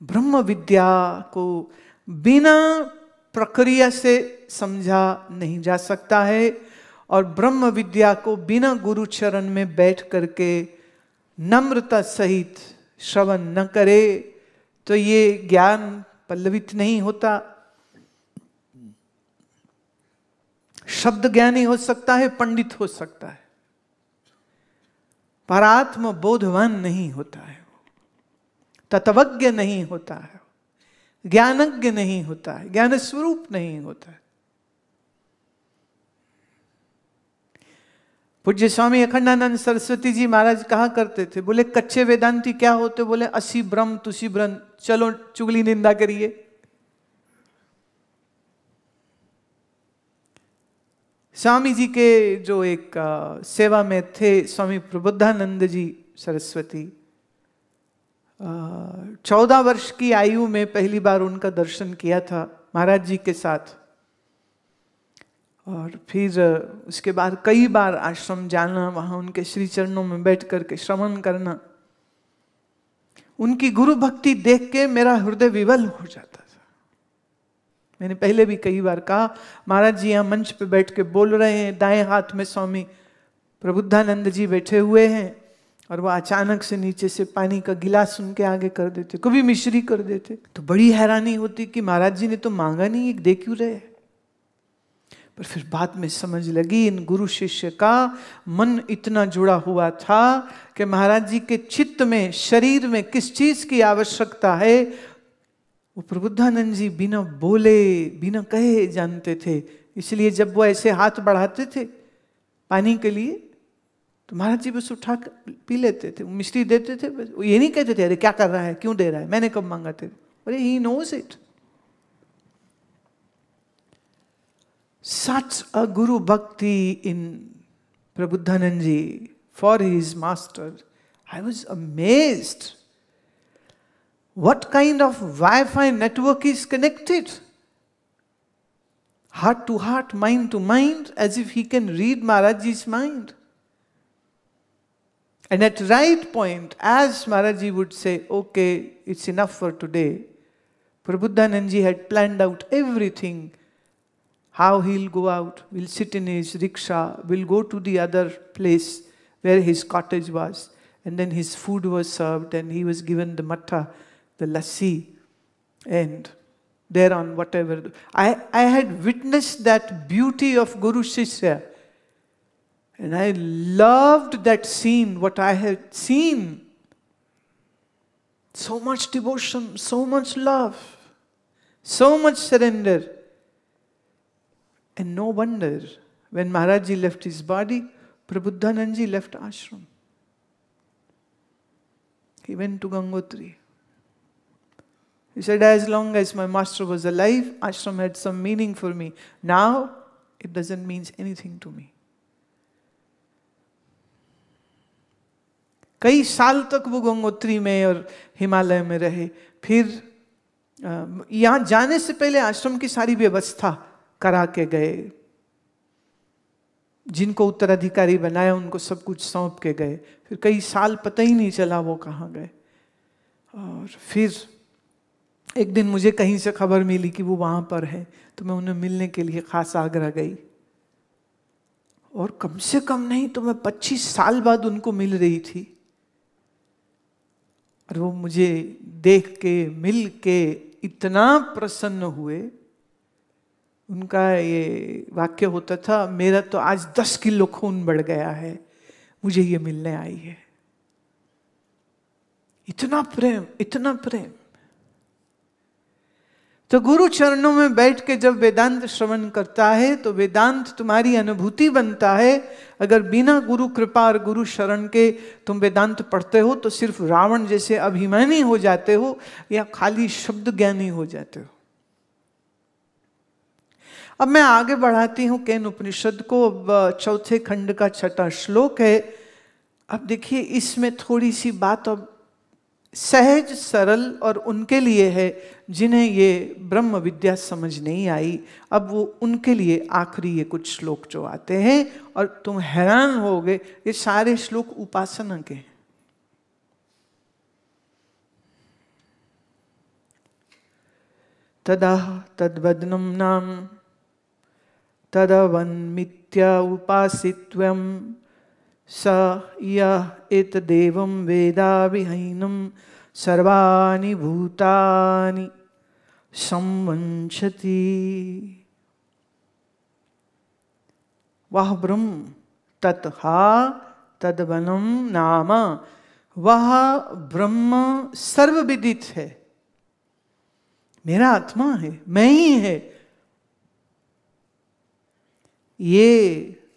ब्रह्म विद्या को बिना प्रक्रिया से समझा नहीं जा सकता है, और ब्रह्म विद्या को बिना गुरु चरण में बैठ करके नम्रता सहित श्रवण न करे तो ये ज्ञान पल्लवित नहीं होता। शब्द ज्ञानी हो सकता है, पंडित हो सकता है, परात्म बोधवान नहीं होता है, तत्वज्ञ नहीं होता है, ज्ञानज्ञ नहीं होता है, ज्ञान स्वरूप नहीं होता है। पूज्य स्वामी अखंडानंद सरस्वती जी महाराज कहा करते थे, बोले कच्चे वेदांती क्या होते? बोले असी ब्रह्म तुसी ब्रह्म, चलो चुगली निंदा करिए। स्वामी जी के जो एक सेवा में थे स्वामी प्रबुद्धानंद जी सरस्वती, 14 वर्ष की आयु में पहली बार उनका दर्शन किया था महाराज जी के साथ, और फिर उसके बाद कई बार आश्रम जाना, वहां उनके श्री चरणों में बैठ करके श्रवण करना। उनकी गुरु भक्ति देख के मेरा हृदय विवल हो जाता था। मैंने पहले भी कई बार कहा, महाराज जी यहाँ मंच पे बैठ के बोल रहे हैं, दाएं हाथ में स्वामी प्रबुद्धानंद जी बैठे हुए हैं, और वो अचानक से नीचे से पानी का गिलास उनके आगे कर देते, कभी मिश्री कर देते। तो बड़ी हैरानी होती कि महाराज जी ने तो मांगा नहीं, एक दे क्यों रहे। पर फिर बाद में समझ लगी, इन गुरु शिष्य का मन इतना जुड़ा हुआ था कि महाराज जी के चित्त में, शरीर में किस चीज की आवश्यकता है वो प्रबुद्धानंद जी बिना बोले, बिना कहे जानते थे। इसलिए जब वो ऐसे हाथ बढ़ाते थे पानी के लिए, तो महाराज जी बस उठा कर पी लेते थे, मिश्री देते थे, बस वो ये नहीं कहते थे अरे क्या कर रहा है, क्यों दे रहा है, मैंने कब मांगा थे। अरे he knows it. Such a Guru Bhakti in Prabhuddhanand ji for his master. I was amazed. What kind of Wi-Fi network is connected? Heart to heart, mind to mind, as if he can read Maharaj ji's mind. And at right point, as Maharaj ji would say, okay, it's enough for today, Prabhuddhanand ji had planned out everything. How he'll go out, will sit in his rickshaw, will go to the other place where his cottage was, and then his food was served, and he was given the matta, the lassi, and thereon whatever. I had witnessed that beauty of Guru Shishya, and I loved that scene, what I had seen. So much devotion, so much love, so much surrender. And no wonder, when Maharaj ji left his body, Prabhuddhanand ji left ashram. He went to Gangotri. He said, as long as my master was alive, ashram had some meaning for me. Now, it doesn't mean anything to me. कई साल तक वो गंगोत्री में और हिमालय में रहे। फिर यहाँ जाने से पहले आश्रम की सारी व्यवस्था करा के गए, जिनको उत्तराधिकारी बनाया उनको सब कुछ सौंप के गए। फिर कई साल पता ही नहीं चला वो कहाँ गए। और फिर एक दिन मुझे कहीं से खबर मिली कि वो वहाँ पर है, तो मैं उन्हें मिलने के लिए खास आगरा गई, और कम से कम नहीं तो मैं 25 साल बाद उनको मिल रही थी। और वो मुझे देख के, मिल के इतना प्रसन्न हुए। उनका ये वाक्य होता था, मेरा तो आज 10 किलो खून बढ़ गया है, मुझे ये मिलने आई है। इतना प्रेम, इतना प्रेम। तो गुरु चरणों में बैठ के जब वेदांत श्रवण करता है तो वेदांत तुम्हारी अनुभूति बनता है। अगर बिना गुरु कृपा और गुरु शरण के तुम वेदांत पढ़ते हो तो सिर्फ रावण जैसे अभिमानी हो जाते हो या खाली शब्द ज्ञानी हो जाते हो। अब मैं आगे बढ़ाती हूं केन उपनिषद को। अब चौथे खंड का 6वां श्लोक है। अब देखिए इसमें थोड़ी सी बात अब सहज सरल और उनके लिए है जिन्हें ये ब्रह्म विद्या समझ नहीं आई। अब वो उनके लिए आखिरी ये कुछ श्लोक जो आते हैं और तुम हैरान होगे, ये सारे श्लोक उपासना के हैं। तदा तद्वदनं नाम तदवन्मित्या उपासित्वं स यः एतदेवं वेदाविहीनं सर्वाणि भूतानि संवंशति। वह ब्रह्म ततः तद्वनं नाम, वह ब्रह्म सर्वविदित है, मेरा आत्मा है, मैं ही है। ये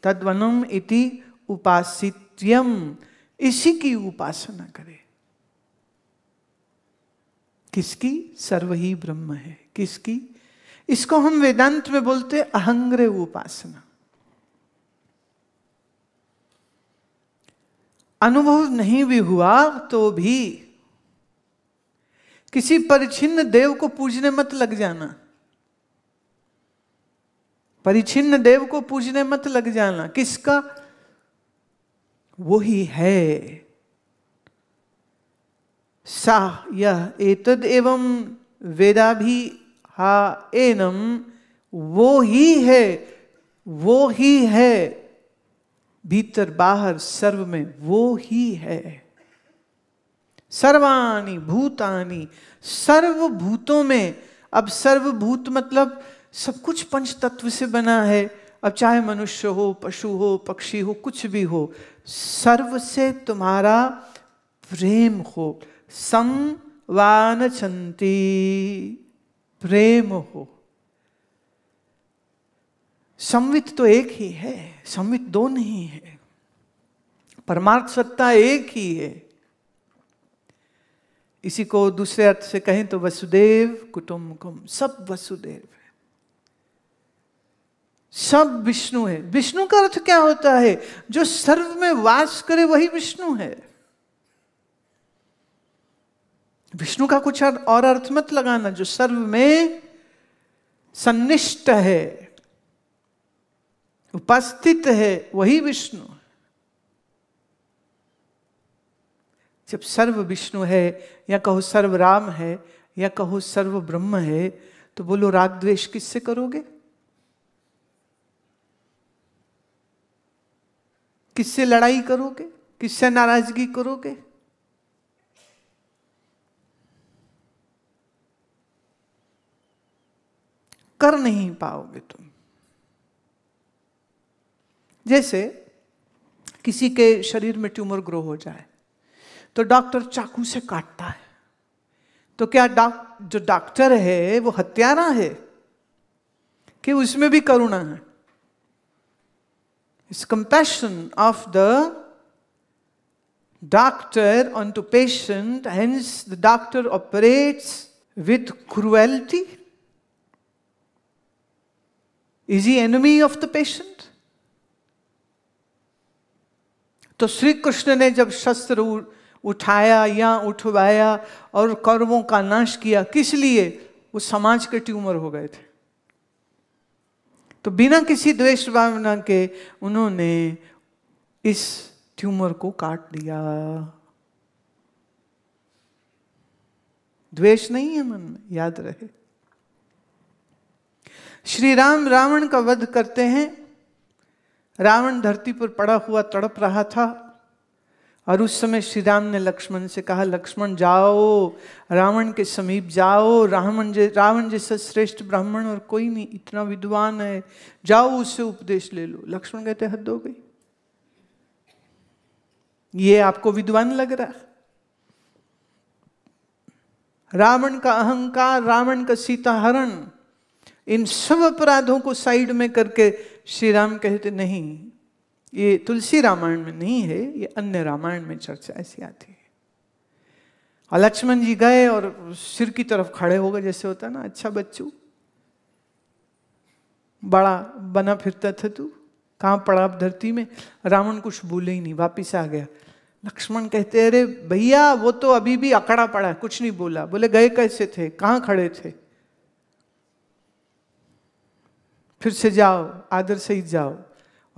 तद्वनम इति उपासित्यम, इसी की उपासना करे। किसकी? सर्व ही ब्रह्म है। किसकी? इसको हम वेदांत में बोलते अहंग्रह उपासना। अनुभव नहीं भी हुआ तो भी किसी परिच्छिन्न देव को पूजने मत लग जाना। परिच्छिन्न देव को पूजने मत लग जाना। किसका? वो ही है। सा यह एतद एवं वेदाभि हा एनम, वो ही है, वो ही है, भीतर बाहर सर्व में वो ही है। सर्वाणि भूतानि, सर्वभूतों में। अब सर्वभूत मतलब सब कुछ पंच तत्व से बना है। अब चाहे मनुष्य हो, पशु हो, पक्षी हो, कुछ भी हो, सर्व से तुम्हारा प्रेम हो। संवानचंती, प्रेम हो। संवित तो एक ही है, संवित दो नहीं है। परमार्थ सत्ता एक ही है। इसी को दूसरे अर्थ से कहें तो वसुदेव कुटुंबकम, सब वसुदेव है, सब विष्णु है। विष्णु का अर्थ क्या होता है? जो सर्व में वास करे वही विष्णु है। विष्णु का कुछ और अर्थ मत लगाना। जो सर्व में सन्निष्ठ है, उपस्थित है, वही विष्णु है। जब सर्व विष्णु है, या कहो सर्व राम है, या कहो सर्व ब्रह्म है, तो बोलो राग द्वेष किससे करोगे? किससे लड़ाई करोगे? किससे नाराजगी करोगे? कर नहीं पाओगे तुम। जैसे किसी के शरीर में ट्यूमर ग्रो हो जाए तो डॉक्टर चाकू से काटता है, तो क्या जो डॉक्टर है वो हत्यारा है कि उसमें भी करुणा है? It's compassion of the doctor onto patient, hence the doctor operates with cruelty. Is he enemy of the patient? तो श्री कृष्ण ने जब शस्त्र उठाया या उठवाया और कर्मों का नाश किया, किस लिए? वो समाज के ट्यूमर हो गए थे, तो बिना किसी द्वेष भावना के उन्होंने इस ट्यूमर को काट दिया। द्वेष नहीं है मन में, याद रहे। श्री राम रावण का वध करते हैं। रावण धरती पर पड़ा हुआ तड़प रहा था और उस समय श्री राम ने लक्ष्मण से कहा, लक्ष्मण जाओ, रावण के समीप जाओ। रावण जैसा श्रेष्ठ ब्राह्मण और कोई नहीं, इतना विद्वान है, जाओ उससे उपदेश ले लो। लक्ष्मण कहते हद हो गई, ये आपको विद्वान लग रहा है? रावण का अहंकार, रावण का सीता हरण, इन सब अपराधों को साइड में करके श्री राम कहते नहीं, ये तुलसी रामायण में नहीं है, ये अन्य रामायण में चर्चा ऐसी आती है। और लक्ष्मण जी गए और सिर की तरफ खड़े हो गए, जैसे होता ना, अच्छा बच्चू, बड़ा बना फिरता था तू, कहाँ पड़ा अब धरती में? रावण कुछ बोले ही नहीं, वापिस आ गया। लक्ष्मण कहते, अरे भैया वो तो अभी भी अकड़ा पड़ा है, कुछ नहीं बोला। बोले गए कैसे थे, कहाँ खड़े थे? फिर से जाओ, आदर से ही जाओ,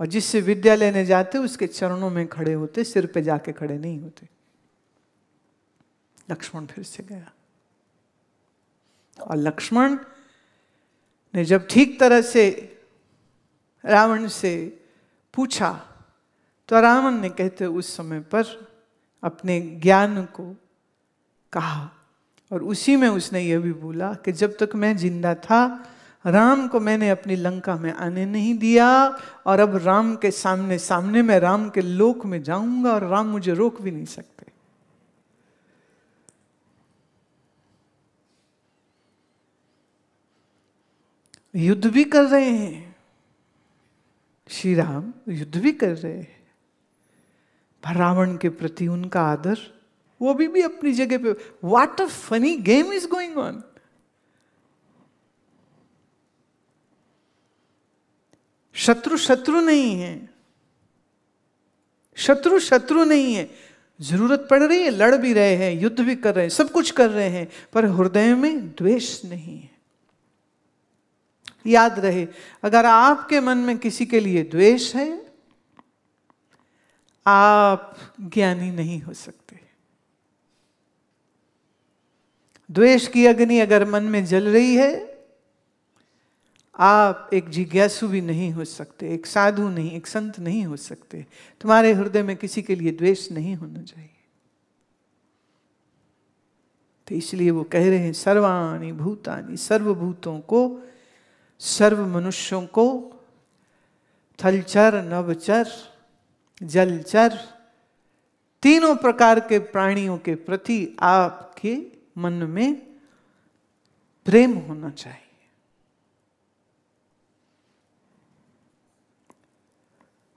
और जिससे विद्या लेने जाते उसके चरणों में खड़े होते, सिर पे जाके खड़े नहीं होते। लक्ष्मण फिर से गया और लक्ष्मण ने जब ठीक तरह से रावण से पूछा तो रावण ने कहते उस समय पर अपने ज्ञान को कहा, और उसी में उसने यह भी बोला कि जब तक मैं जिंदा था राम को मैंने अपनी लंका में आने नहीं दिया, और अब राम के सामने सामने मैं राम के लोक में जाऊंगा और राम मुझे रोक भी नहीं सकते। युद्ध भी कर रहे हैं श्री राम, युद्ध भी कर रहे हैं, पर रावण के प्रति उनका आदर वो भी अपनी जगह पे। What a funny game is going on. शत्रु शत्रु नहीं है, शत्रु शत्रु नहीं है। जरूरत पड़ रही है, लड़ भी रहे हैं, युद्ध भी कर रहे हैं, सब कुछ कर रहे हैं, पर हृदय में द्वेष नहीं है। याद रहे, अगर आपके मन में किसी के लिए द्वेष है, आप ज्ञानी नहीं हो सकते। द्वेष की अग्नि अगर मन में जल रही है, आप एक जिज्ञासु भी नहीं हो सकते, एक साधु नहीं, एक संत नहीं हो सकते। तुम्हारे हृदय में किसी के लिए द्वेष नहीं होना चाहिए। तो इसलिए वो कह रहे हैं सर्वाणि भूतानि, सर्वभूतों को, सर्व मनुष्यों को, थलचर, नभचर, जलचर, तीनों प्रकार के प्राणियों के प्रति आपके मन में प्रेम होना चाहिए।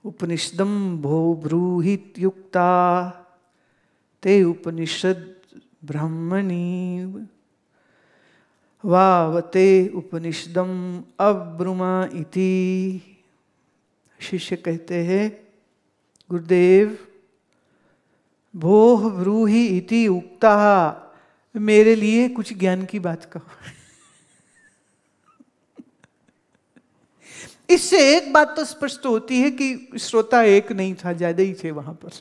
उपनिषदम भो ब्रूहित युक्ता ते उपनिषद ब्रह्मणि वावते उपनिषदम अब्रुमा इति। शिष्य कहते हैं गुरुदेव, भोह ब्रूहि इति उक्ता, मेरे लिए कुछ ज्ञान की बात कहो। इससे एक बात तो स्पष्ट होती है कि श्रोता एक नहीं था, ज्यादा ही थे वहां पर।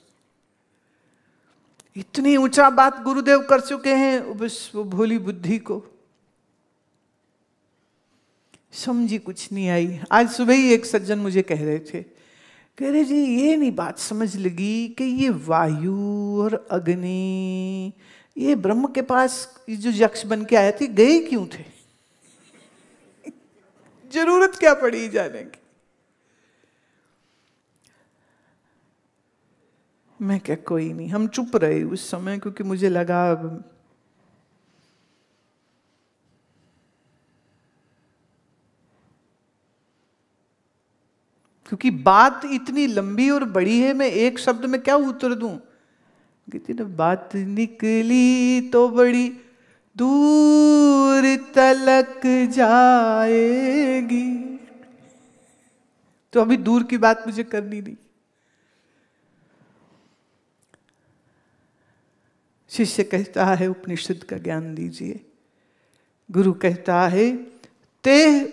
इतनी ऊंचा बात गुरुदेव कर चुके हैं, बस वो भोली बुद्धि को समझी कुछ नहीं आई। आज सुबह ही एक सज्जन मुझे कह रहे थे, कह रहे जी ये नहीं बात समझ लगी कि ये वायु और अग्नि ये ब्रह्म के पास जो यक्ष बन के आए थे, गए क्यों थे? जरूरत क्या पड़ी जाने की? मैं क्या, कोई नहीं। हम चुप रहे उस समय, क्योंकि मुझे लगा क्योंकि बात इतनी लंबी और बड़ी है, मैं एक शब्द में क्या उत्तर दूं। कहती ना, बात निकली तो बड़ी दूर तलक जाएगी। तो अभी दूर की बात मुझे करनी नहीं। शिष्य कहता है उपनिषद का ज्ञान दीजिए। गुरु कहता है ते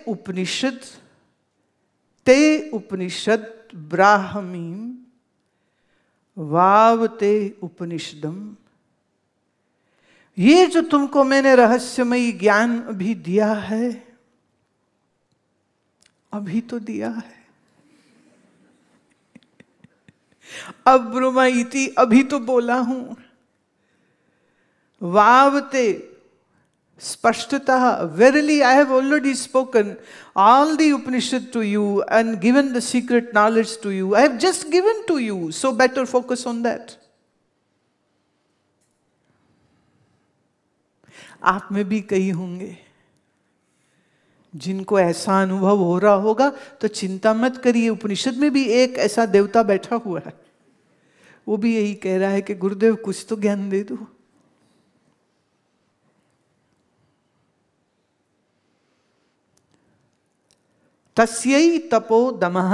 उपनिषद ब्राह्मीम वावते उपनिषदम। ये जो तुमको मैंने रहस्यमयी ज्ञान अभी दिया है, अभी तो दिया है। अब ब्रह्मा इति, अभी तो बोला हूं। वावते, स्पष्टतः, verily I have already spoken all the Upanishad to you and given the secret knowledge to you. I have just given to you, so better focus on that. आप में भी कई होंगे जिनको ऐसा अनुभव हो रहा होगा, तो चिंता मत करिए। उपनिषद में भी एक ऐसा देवता बैठा हुआ है, वो भी यही कह रहा है कि गुरुदेव कुछ तो ज्ञान दे दो। तस्यै तपो दमः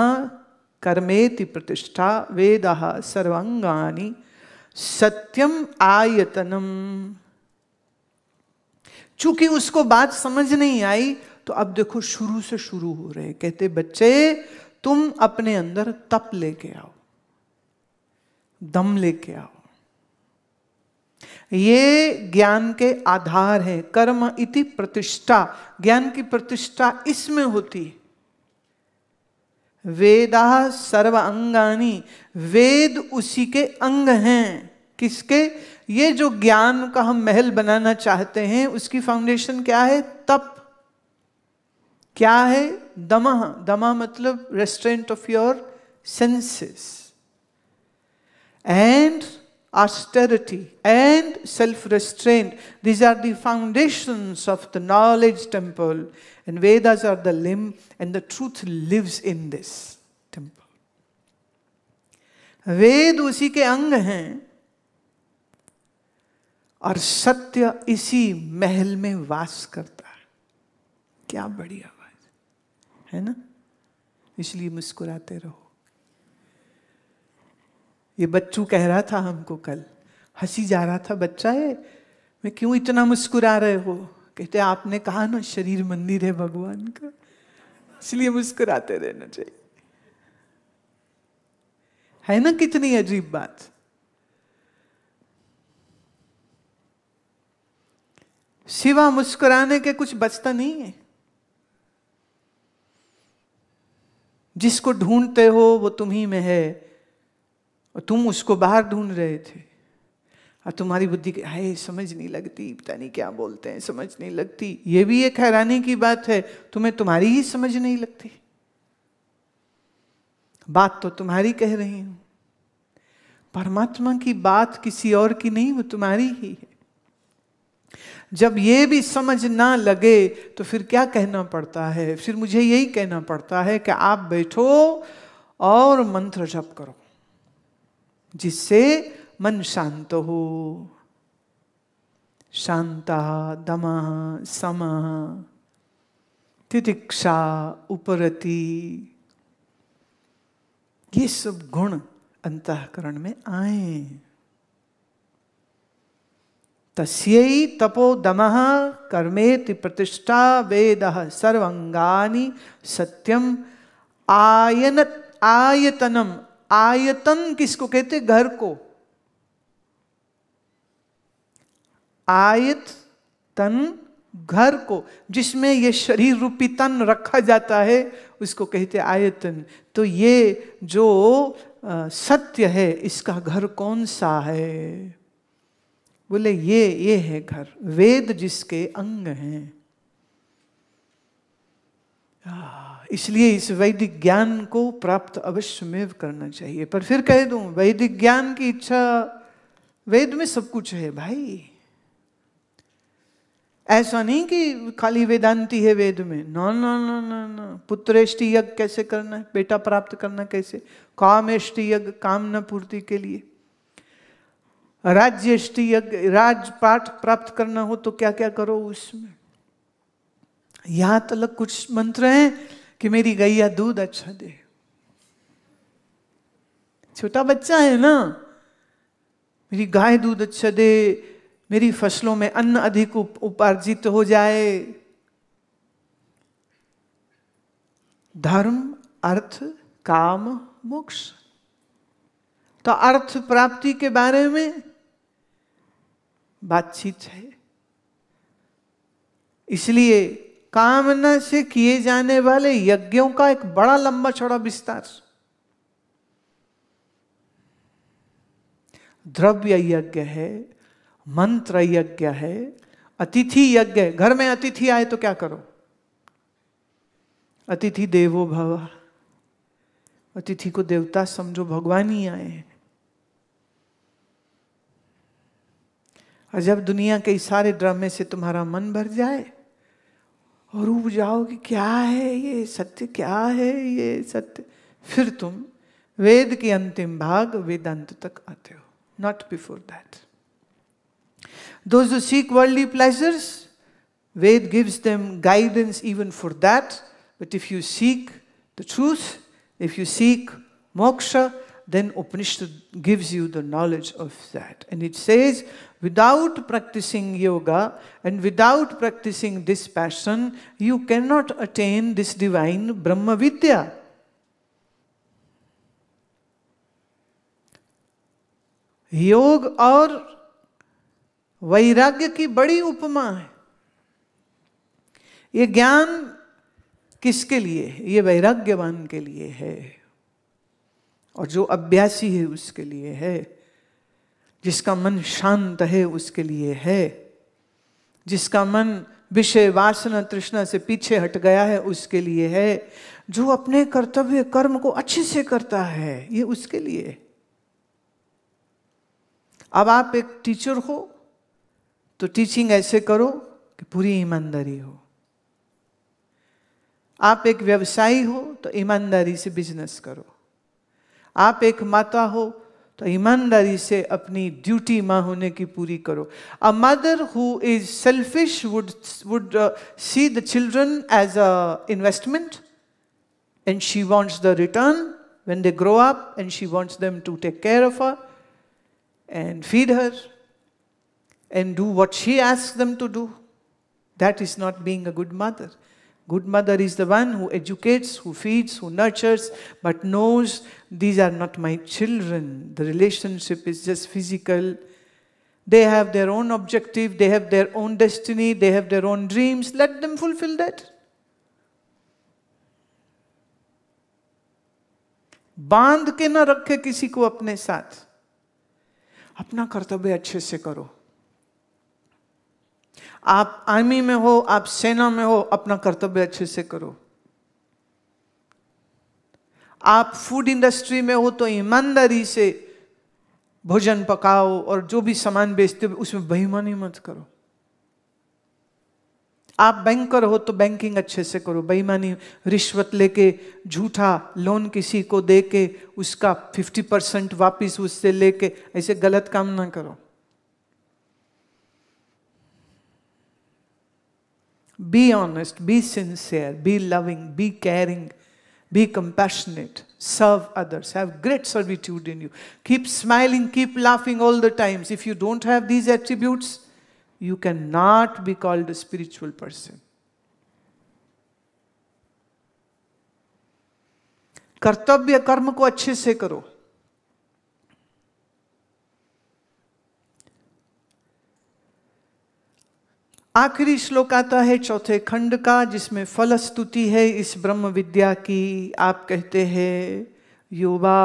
कर्मेति प्रतिष्ठा वेदः सर्वांगानि सत्यम आयतनम। चूंकि उसको बात समझ नहीं आई, तो अब देखो शुरू से शुरू हो रहे। कहते बच्चे तुम अपने अंदर तप लेके आओ, दम लेके आओ। ये ज्ञान के आधार हैं। कर्म इति प्रतिष्ठा, ज्ञान की प्रतिष्ठा इसमें होती है। वेदा सर्व अंगानी, वेद उसी के अंग हैं। किसके? ये जो ज्ञान का हम महल बनाना चाहते हैं, उसकी फाउंडेशन क्या है? तप। क्या है? दमः। दमः मतलब restaurant of your senses, and austerity and self-restraint. These are the foundations of the knowledge temple, and Vedas are the limb, and the truth lives in this temple. वेद उसी के अंग हैं और सत्य इसी महल में वास करता है। क्या बड़ी आवाज है ना? इसलिए मुस्कुराते रहो। ये बच्चू कह रहा था हमको कल, हंसी जा रहा था, बच्चा है, मैं क्यों इतना मुस्कुरा रहे हो? कहते आपने कहा ना शरीर मंदिर है भगवान का, इसलिए मुस्कुराते रहना चाहिए। है ना कितनी अजीब बात। सिवा मुस्कुराने के कुछ बचता नहीं है। जिसको ढूंढते हो वो तुम्ही में है, और तुम उसको बाहर ढूंढ रहे थे, और तुम्हारी बुद्धि के हाय समझ नहीं लगती, पता नहीं क्या बोलते हैं, समझ नहीं लगती। ये भी एक हैरानी की बात है, तुम्हें तुम्हारी ही समझ नहीं लगती। बात तो तुम्हारी कह रही हूं, परमात्मा की बात किसी और की नहीं, वो तुम्हारी ही है। जब ये भी समझ ना लगे तो फिर क्या कहना पड़ता है? फिर मुझे यही कहना पड़ता है कि आप बैठो और मंत्र जप करो, जिससे मन शांत हो। शांता दमः समः तितिक्षा उपरति, ये सब गुण अंतःकरण में आए। तस्यै तपो दमः कर्मेति प्रतिष्ठा वेदः सर्वांगानि सत्यम आयतनम। आयतन किसको कहते? घर को। आयत तन, घर को, जिसमें ये शरीर रूपी तन रखा जाता है, उसको कहते आयतन। तो ये जो सत्य है, इसका घर कौन सा है? बोले ये है घर, वेद जिसके अंग हैं। इसलिए इस वैदिक ज्ञान को प्राप्त अवश्य में करना चाहिए। पर फिर कह दूं, वैदिक ज्ञान की इच्छा, वेद में सब कुछ है भाई। ऐसा नहीं कि खाली वेदांती है वेद में। No no no no no. पुत्रेष्टि यज्ञ कैसे करना है, बेटा प्राप्त करना कैसे। कामेष्टि यज्ञ, कामना पूर्ति के लिए। राज्यष्टि यज्ञ, राजपाट प्राप्त करना हो तो क्या क्या करो उसमें। यहां तक कुछ मंत्र हैं कि मेरी गैया दूध अच्छा दे। छोटा बच्चा है ना, मेरी गाय दूध अच्छा दे, मेरी फसलों में अन्न अधिक उपार्जित हो जाए। धर्म, अर्थ, काम, मोक्ष। तो अर्थ प्राप्ति के बारे में बातचीत है। इसलिए कामना से किए जाने वाले यज्ञों का एक बड़ा लंबा चौड़ा विस्तार। द्रव्य यज्ञ है, मंत्र यज्ञ है, अतिथि यज्ञ है। घर में अतिथि आए तो क्या करो? अतिथि देवो भव। अतिथि को देवता समझो, भगवान ही आए हैं। और जब दुनिया के सारे ड्रामे से तुम्हारा मन भर जाए और उब जाओ कि क्या है ये सत्य, क्या है ये सत्य, फिर तुम वेद के अंतिम भाग वेदांत तक आते हो, not before that. Those who seek worldly pleasures, Ved gives them guidance even for that. But if you seek the truth, if you seek moksha, then Upanishad gives you the knowledge of that. And it says, without practicing yoga and without practicing this passion, you cannot attain this divine Brahma Vidya. योग और वैराग्य की बड़ी उपमा है। ये ज्ञान किसके लिए है? ये वैराग्यवान के लिए है, और जो अभ्यासी है उसके लिए है, जिसका मन शांत है उसके लिए है, जिसका मन विषय वासना तृष्णा से पीछे हट गया है उसके लिए है, जो अपने कर्तव्य कर्म को अच्छे से करता है ये उसके लिए है। अब आप एक टीचर हो तो टीचिंग ऐसे करो कि पूरी ईमानदारी हो। आप एक व्यवसायी हो तो ईमानदारी से बिजनेस करो। आप एक माता हो तो ईमानदारी से अपनी ड्यूटी मां होने की पूरी करो। A mother who is selfish would see the children as a investment and she wants the return when they grow up and she wants them to take care of her and feed her and do what she asks them to do. That is not being a good mother. Good mother is the one who educates, who feeds, who nurtures, but knows these are not my children. The relationship is just physical. They have their own objective, they have their own destiny, they have their own dreams. Let them fulfill that. बांध के ना रखे किसी को अपने साथ। अपना कर्तव्य अच्छे से करो। आप आर्मी में हो, आप सेना में हो, अपना कर्तव्य अच्छे से करो। आप फूड इंडस्ट्री में हो तो ईमानदारी से भोजन पकाओ, और जो भी सामान बेचते हो उसमें बेईमानी मत करो। आप बैंकर हो तो बैंकिंग अच्छे से करो। बेईमानी, रिश्वत लेके झूठा लोन किसी को देके उसका 50% वापिस उससे लेके ऐसे गलत काम ना करो। Be honest, be sincere, be loving, be caring, be compassionate, serve others, have great servitude in you, keep smiling, keep laughing all the times. If you don't have these attributes, you cannot be called a spiritual person. कर्तव्य कर्म को अच्छे से करो। आखिरी श्लोक आता है चौथे खंड का, जिसमें फल स्तुति है इस ब्रह्म विद्या की। आप कहते हैं युवा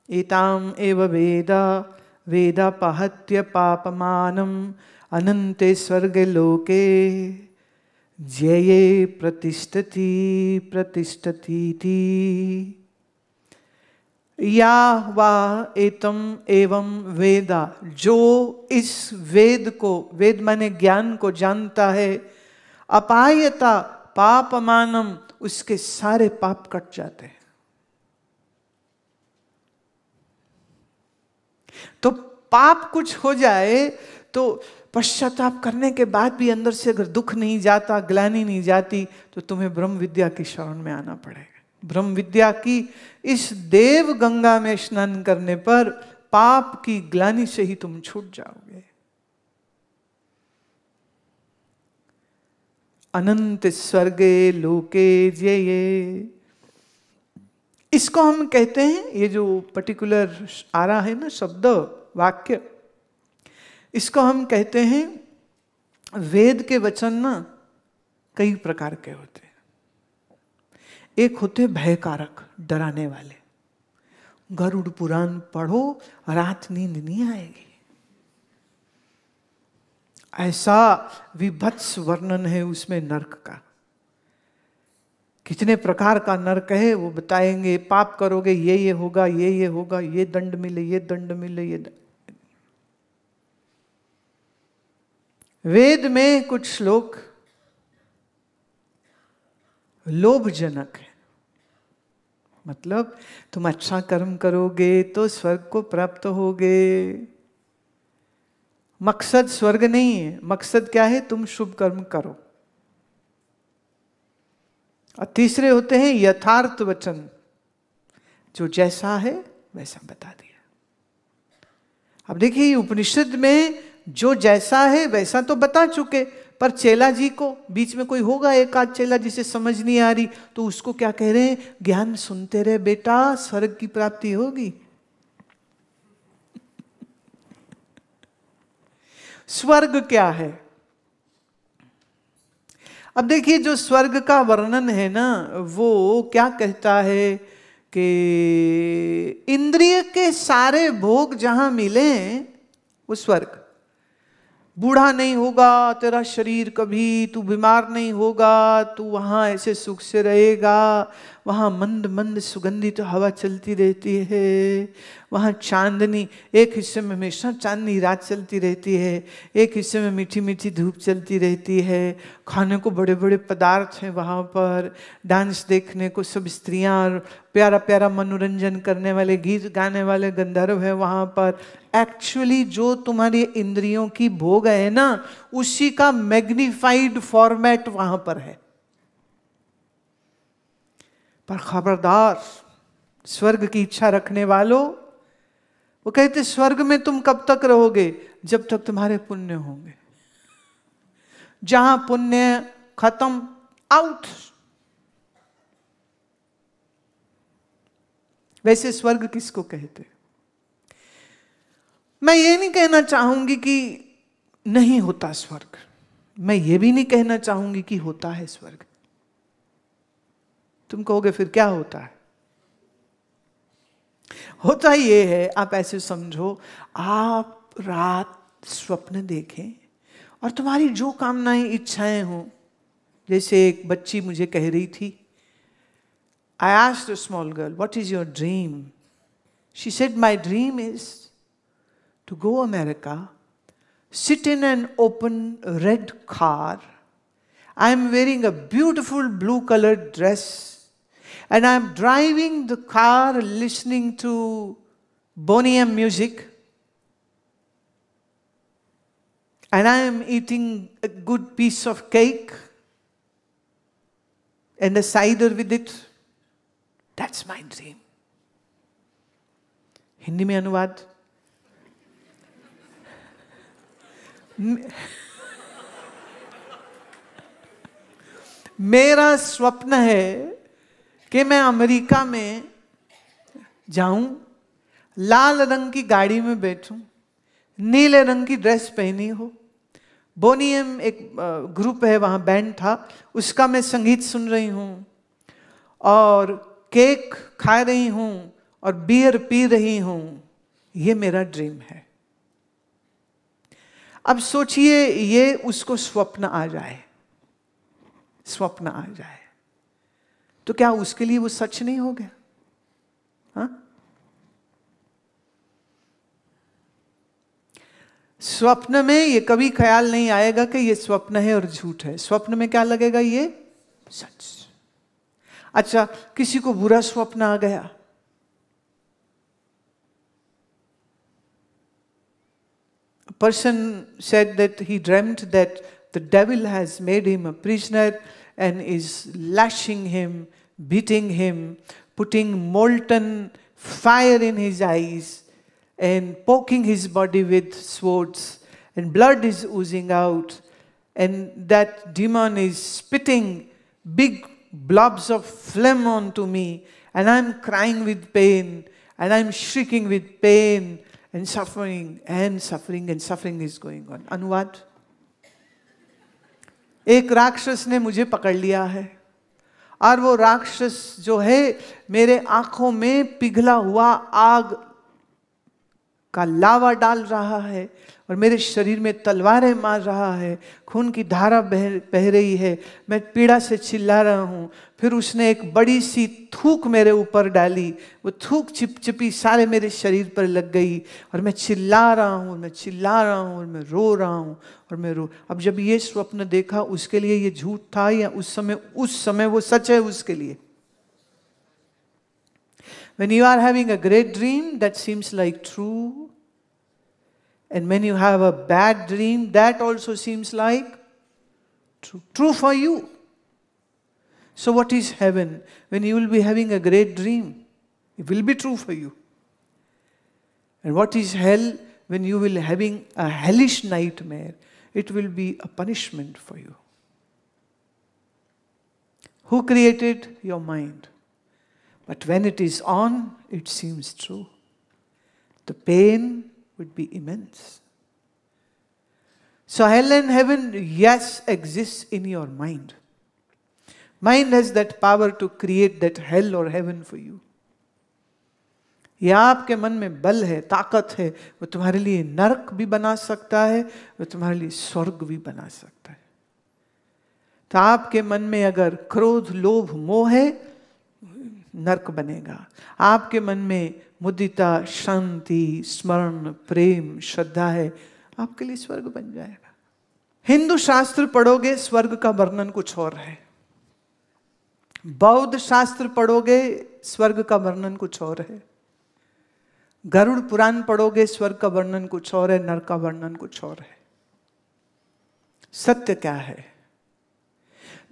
एताम एव वेदा वेदापहत्य पापमानम अनंते स्वर्गे लोके जये प्रतिष्ठति प्रतिष्ठतीति। या वा एतम एवं वेदा, जो इस वेद को, वेद माने ज्ञान को जानता है, अपायता पापमानम, उसके सारे पाप कट जाते हैं। तो पाप कुछ हो जाए तो पश्चाताप करने के बाद भी अंदर से अगर दुख नहीं जाता, ग्लानि नहीं जाती, तो तुम्हें ब्रह्म विद्या की शरण में आना पड़ेगा। ब्रह्म विद्या की इस देव गंगा में स्नान करने पर पाप की ग्लानि से ही तुम छूट जाओगे। अनंत स्वर्गे लोके जये, इसको हम कहते हैं, ये जो पर्टिकुलर आ रहा है ना शब्द वाक्य, इसको हम कहते हैं, वेद के वचन ना कई प्रकार के होते हैं। एक होते भयकारक, डराने वाले। गरुड़ पुराण पढ़ो, रात नींद नहीं आएगी, ऐसा विभत्स वर्णन है उसमें नरक का। कितने प्रकार का नरक है वो बताएंगे। पाप करोगे ये होगा, ये होगा, ये दंड मिले, ये दंड मिले, ये दंड। वेद में कुछ श्लोक लोभजनक है, मतलब तुम अच्छा कर्म करोगे तो स्वर्ग को प्राप्त होगे। मकसद स्वर्ग नहीं है, मकसद क्या है? तुम शुभ कर्म करो। और तीसरे होते हैं यथार्थ वचन, जो जैसा है वैसा बता दिया। अब देखिए उपनिषद में जो जैसा है वैसा तो बता चुके, पर चेला जी को बीच में कोई होगा एक आध चेला जिसे समझ नहीं आ रही, तो उसको क्या कह रहे हैं? ज्ञान सुनते रहे बेटा, स्वर्ग की प्राप्ति होगी। स्वर्ग क्या है? अब देखिए, जो स्वर्ग का वर्णन है ना, वो क्या कहता है कि इंद्रिय के सारे भोग जहां मिले वो स्वर्ग। बूढ़ा नहीं होगा तेरा शरीर कभी, तू बीमार नहीं होगा, तू वहाँ ऐसे सुख से रहेगा, वहाँ मंद मंद सुगंधित हवा चलती रहती है, वहाँ चांदनी, एक हिस्से में हमेशा चांदनी रात चलती रहती है, एक हिस्से में मीठी मीठी धूप चलती रहती है, खाने को बड़े बड़े पदार्थ हैं वहाँ पर, डांस देखने को सब स्त्रियाँ, प्यारा प्यारा मनोरंजन करने वाले, गीत गाने वाले गंधर्व है वहाँ पर। एक्चुअली जो तुम्हारी इंद्रियों की भोग है ना, उसी का मैग्निफाइड फॉर्मेट वहां पर है। पर खबरदार, स्वर्ग की इच्छा रखने वालों, वो कहते स्वर्ग में तुम कब तक रहोगे? जब तक तुम्हारे पुण्य होंगे। जहां पुण्य खत्म, आउट। वैसे स्वर्ग किसको कहते? मैं ये नहीं कहना चाहूंगी कि नहीं होता स्वर्ग, मैं ये भी नहीं कहना चाहूंगी कि होता है स्वर्ग। तुम कहोगे फिर क्या होता है? होता ये है, आप ऐसे समझो, आप रात स्वप्न देखें और तुम्हारी जो कामनाएं इच्छाएं हो, जैसे एक बच्ची मुझे कह रही थी, I asked a small girl, what is your dream? She said, my dream is to go America, sit in an open red car. I am wearing a beautiful blue colored dress and I am driving the car listening to Boney M music. And I am eating a good piece of cake and a cider with it. That's my dream. Hindi में अनुवाद, मेरा स्वप्न है कि मैं America में जाऊं, लाल रंग की गाड़ी में बैठूं, नीले रंग की ड्रेस पहनी हो, बोनी एम एक ग्रुप है वहां, बैंड था, उसका मैं संगीत सुन रही हूं और केक खा रही हूं और बियर पी रही हूं। ये मेरा ड्रीम है। अब सोचिए, ये उसको स्वप्न आ जाए, स्वप्न आ जाए तो क्या उसके लिए वो सच नहीं हो गया? हाँ? स्वप्न में ये कभी ख्याल नहीं आएगा कि ये स्वप्न है और झूठ है। स्वप्न में क्या लगेगा? ये सच। अच्छा, किसी को बुरा स्वप्न आ गया, a person said that he dreamt that the devil has made him a prisoner and is lashing him, beating him, putting molten fire in his eyes and poking his body with swords, and blood is oozing out, and that demon is spitting big blobs of phlegm onto me, and I'm crying with pain, and I'm shrieking with pain and suffering and suffering and suffering is going on. अनुवाद, एक राक्षस ने मुझे पकड़ लिया है और वो राक्षस जो है मेरे आंखों में पिघला हुआ आग का लावा डाल रहा है और मेरे शरीर में तलवारें मार रहा है, खून की धारा बह रही है, मैं पीड़ा से चिल्ला रहा हूँ। फिर उसने एक बड़ी सी थूक मेरे ऊपर डाली, वो थूक चिपचिपी सारे मेरे शरीर पर लग गई और मैं चिल्ला रहा हूँ, मैं चिल्ला रहा हूँ और मैं रो रहा हूँ और मैं रो। अब जब ये स्वप्न देखा, उसके लिए ये झूठ था या उस समय वो सच है उसके लिए? When you are having a great dream, that seems like true. And when you have a bad dream, that also seems like true. True for you. So what is heaven? When you will be having a great dream, it will be true for you. And what is hell? When you will be having a hellish nightmare, it will be a punishment for you. Who created your mind? But when it is on, it seems true. The pain would be immense. So hell and heaven, yes, exists in your mind. Mind has that power to create that hell or heaven for you. या आपके मन में बल है, ताकत है, वो तुम्हारे लिए नरक भी बना सकता है, वो तुम्हारे लिए स्वर्ग भी बना सकता है। तो आपके मन में अगर क्रोध, लोभ, मोह है, नरक बनेगा। आपके मन में मुदिता, शांति, स्मरण, प्रेम, श्रद्धा है, आपके लिए स्वर्ग बन जाएगा। हिंदू शास्त्र पढ़ोगे, स्वर्ग का वर्णन कुछ और है। बौद्ध शास्त्र पढ़ोगे, स्वर्ग का वर्णन कुछ और है। गरुड़ पुराण पढ़ोगे, स्वर्ग का वर्णन कुछ और है, नरक का वर्णन कुछ और है। सत्य क्या है?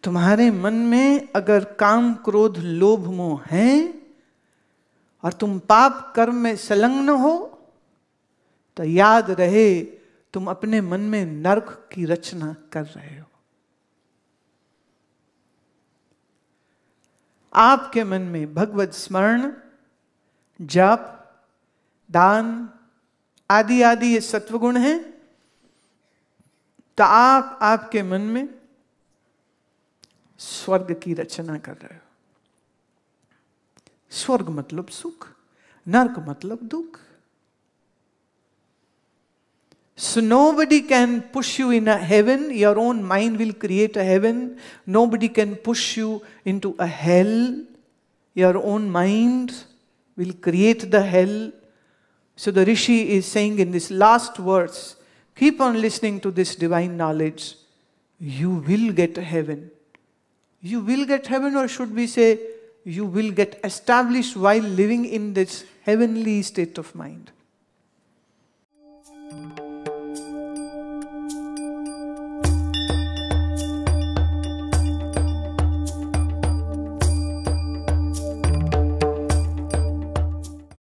तुम्हारे मन में अगर काम, क्रोध, लोभ, मोह है और तुम पाप कर्म में संलग्न हो, तो याद रहे तुम अपने मन में नरक की रचना कर रहे हो। आपके मन में भगवत स्मरण, जप, दान आदि आदि ये सत्वगुण है, तो आप आपके मन में स्वर्ग की रचना कर रहे हो। स्वर्ग मतलब सुख, नरक मतलब दुख। So nobody can push you in a heaven. Your own mind will create a heaven. Nobody can push you into a hell. Your own mind will create the hell. So the Rishi is saying in this last verse, keep on listening to this divine knowledge. You will get heaven. You will get heaven, or should we say, you will get established while living in this heavenly state of mind.